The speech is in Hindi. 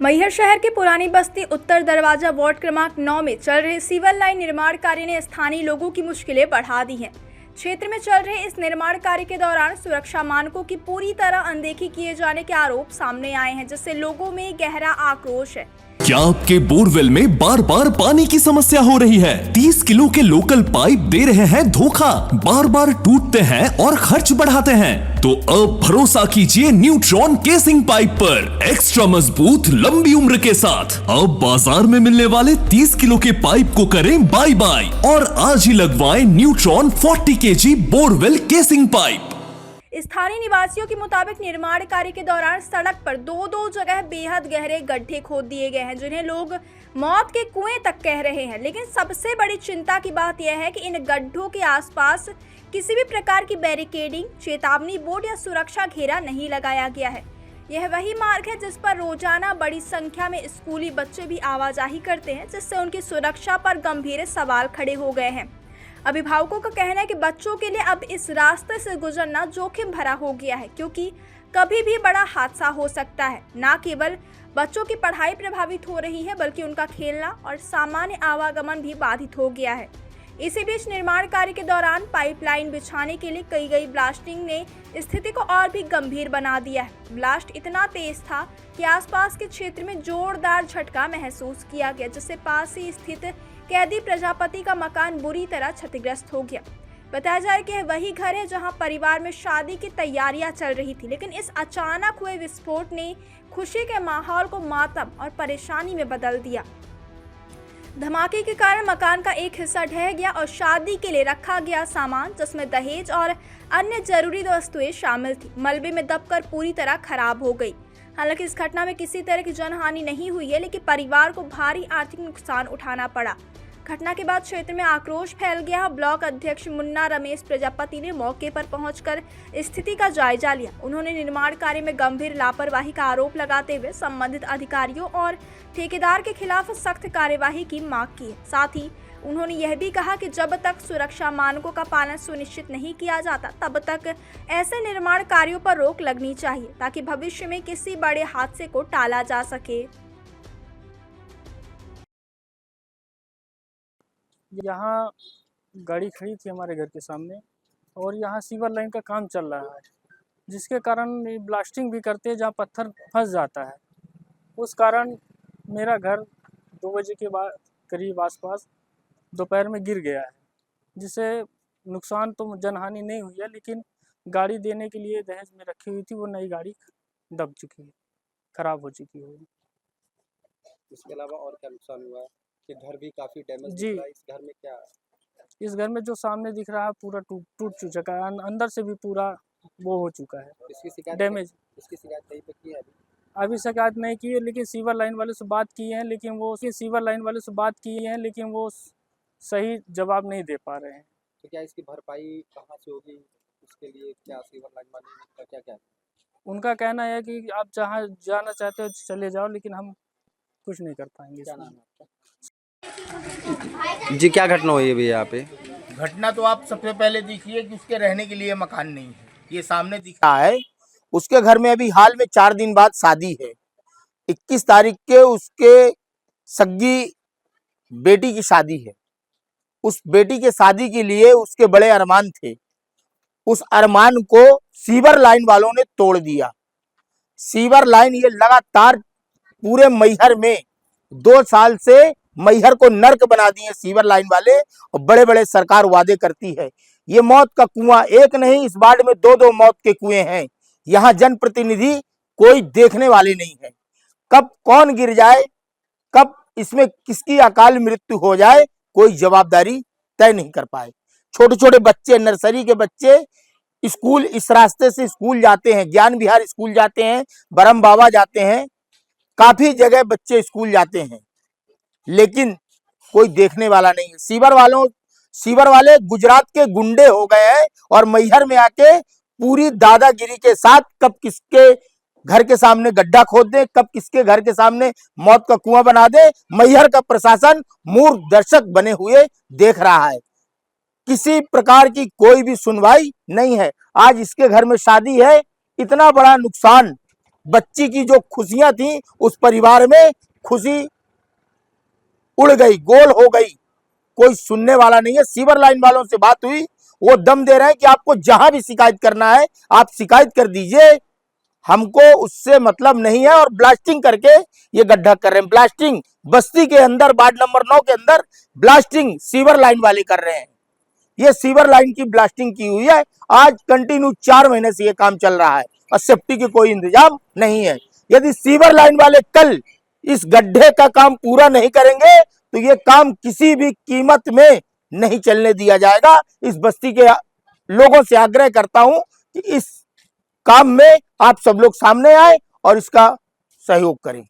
मैहर शहर की पुरानी बस्ती उत्तर दरवाजा वार्ड क्रमांक 9 में चल रहे सीवर लाइन निर्माण कार्य ने स्थानीय लोगों की मुश्किलें बढ़ा दी हैं। क्षेत्र में चल रहे इस निर्माण कार्य के दौरान सुरक्षा मानकों की पूरी तरह अनदेखी किए जाने के आरोप सामने आए हैं, जिससे लोगों में गहरा आक्रोश है। क्या आपके बोरवेल में बार बार पानी की समस्या हो रही है? 30 किलो के लोकल पाइप दे रहे हैं धोखा, बार बार टूटते हैं और खर्च बढ़ाते हैं। तो अब भरोसा कीजिए न्यूट्रॉन केसिंग पाइप पर, एक्स्ट्रा मजबूत, लंबी उम्र के साथ। अब बाजार में मिलने वाले 30 किलो के पाइप को करें बाय बाय और आज ही लगवाएं neutron 40 kg borewell casing pipe. स्थानीय निवासियों के मुताबिक निर्माण कार्य के दौरान सड़क पर दो जगह बेहद गहरे गड्ढे खोद दिए गए हैं, जिन्हें लोग मौत के कुएं तक कह रहे हैं। लेकिन सबसे बड़ी चिंता की बात यह है कि इन गड्ढों के आसपास किसी भी प्रकार की बैरिकेडिंग, चेतावनी बोर्ड या सुरक्षा घेरा नहीं लगाया गया है। यह वही मार्ग है जिस पर रोजाना बड़ी संख्या में स्कूली बच्चे भी आवाजाही करते हैं, जिससे उनकी सुरक्षा पर गंभीर सवाल खड़े हो गए हैं। अभिभावकों का कहना है कि बच्चों के लिए अब इस रास्ते से गुजरना जोखिम भरा हो गया है, क्योंकि कभी भी बड़ा हादसा हो सकता है। न केवल बच्चों की पढ़ाई प्रभावित हो रही है, बल्कि उनका खेलना और सामान्य आवागमन भी बाधित हो गया है। इसी बीच निर्माण कार्य के दौरान पाइपलाइन बिछाने के लिए की गई ब्लास्टिंग ने स्थिति को और भी गंभीर बना दिया है। ब्लास्ट इतना तेज था कि आसपास के क्षेत्र में जोरदार झटका महसूस किया गया, जिससे पास ही स्थित कैदी प्रजापति का मकान बुरी तरह क्षतिग्रस्त हो गया। बताया जा रहा है कि यह वही घर है जहां परिवार में शादी की तैयारियां चल रही थी, लेकिन इस अचानक हुए विस्फोट ने खुशी के माहौल को मातम और परेशानी में बदल दिया। धमाके के कारण मकान का एक हिस्सा ढह गया और शादी के लिए रखा गया सामान, जिसमें दहेज और अन्य जरूरी वस्तुएं शामिल थी, मलबे में दबकर पूरी तरह खराब हो गई। हालांकि इस घटना में किसी तरह की जनहानि नहीं हुई है, लेकिन परिवार को भारी आर्थिक नुकसान उठाना पड़ा। घटना के बाद क्षेत्र में आक्रोश फैल गया। ब्लॉक अध्यक्ष मुन्ना रमेश प्रजापति ने मौके पर पहुंचकर स्थिति का जायजा लिया। उन्होंने निर्माण कार्य में गंभीर लापरवाही का आरोप लगाते हुए संबंधित अधिकारियों और ठेकेदार के खिलाफ सख्त कार्यवाही की मांग की है। साथ ही उन्होंने यह भी कहा कि जब तक सुरक्षा मानकों का पालन सुनिश्चित नहीं किया जाता, तब तक ऐसे निर्माण कार्यों पर रोक लगनी चाहिए, ताकि भविष्य में किसी बड़े हादसे को टाला जा सके। यहाँ गाड़ी खड़ी थी हमारे घर के सामने और यहाँ सीवर लाइन का काम चल रहा है, जिसके कारण ब्लास्टिंग भी करते हैं जहाँ पत्थर फंस जाता है। उस कारण मेरा घर 2 बजे के बाद करीब आसपास दोपहर में गिर गया है, जिससे नुकसान तो जनहानि नहीं हुई है, लेकिन गाड़ी देने के लिए दहेज में रखी हुई थी, वो नई गाड़ी दब चुकी है, खराब हो चुकी है। इसके अलावा और क्या नुकसान हुआ है कि घर भी काफी डैमेज जी, दिख रहा है? इस घर में क्या है? इस घर में जो सामने दिख रहा है पूरा टूट चुका है, अंदर से भी पूरा वो हो चुका है, इसकी शिकायत डैमेज। इसकी शिकायत कहीं पे की है अभी शिकायत नहीं की है, लेकिन सीवर लाइन वाले से बात की है, लेकिन वो सही जवाब नहीं दे पा रहे हैं। तो क्या इसकी भरपाई कहाँ से होगी? उसके लिए क्या सीवर लाइन वाले का क्या उनका कहना है कि आप जहाँ जाना चाहते हो चले जाओ, लेकिन हम कुछ नहीं कर पाएंगे। क्या नाम है आपका? जी, क्या घटना हुई है भैया यहाँ पे? घटना तो आप सबसे पहले देखिए कि उसके रहने के लिए मकान नहीं है। ये सामने दिख रहा है, उसके घर में अभी हाल में 4 दिन बाद शादी है। 21 तारीख के उसके सगी बेटी की शादी है। उस बेटी के शादी के लिए उसके बड़े अरमान थे। उस अरमान को सीवर लाइन वालों ने तोड़ दिया। सीवर लाइन ये लगातार पूरे मैहर में 2 साल से मैहर को नर्क बना दिए सीवर लाइन वाले, और बड़े बड़े सरकार वादे करती है। ये मौत का कुआं एक नहीं, इस वार्ड में 2-2 मौत के कुएं हैं। यहाँ जनप्रतिनिधि कोई देखने वाले नहीं है। कब कौन गिर जाए, कब इसमें किसकी अकाल मृत्यु हो जाए, कोई जवाबदारी तय नहीं कर पाए। छोटे छोटे बच्चे, नर्सरी के बच्चे स्कूल इस रास्ते से स्कूल जाते हैं, ज्ञान विहार स्कूल जाते हैं, बरम बाबा जाते हैं, काफी जगह बच्चे स्कूल जाते हैं, लेकिन कोई देखने वाला नहीं है। सीवर वाले गुजरात के गुंडे हो गए हैं और मैहर में आके पूरी दादागिरी के साथ कब किसके घर के सामने गड्ढा खोद दे, कब किसके घर के सामने मौत का कुआं बना दे। मैहर का प्रशासन मूर्ख दर्शक बने हुए देख रहा है। किसी प्रकार की कोई भी सुनवाई नहीं है। आज इसके घर में शादी है, इतना बड़ा नुकसान बच्ची की जो खुशियां थी उस परिवार में खुशी उड़ गई, गोल हो गई। कोई सुनने वाला नहीं है। सीवर लाइन वालों से बात हुई, वो दम दे रहे हैं कि आपको जहां भी शिकायत करना है आप शिकायत कर दीजिए, हमको उससे मतलब नहीं है। और ब्लास्टिंग करके ये गड्ढा कर रहे हैं। ब्लास्टिंग बस्ती के अंदर, वार्ड नंबर 9 के अंदर ब्लास्टिंग सीवर लाइन वाले कर रहे हैं। ये सीवर लाइन की ब्लास्टिंग की हुई है। आज कंटिन्यू 4 महीने से ये काम चल रहा है और सेफ्टी के कोई इंतजाम नहीं है। यदि सीवर लाइन वाले कल इस गड्ढे का काम पूरा नहीं करेंगे तो ये काम किसी भी कीमत में नहीं चलने दिया जाएगा। इस बस्ती के लोगों से आग्रह करता हूं कि इस काम में आप सब लोग सामने आए और इसका सहयोग करें।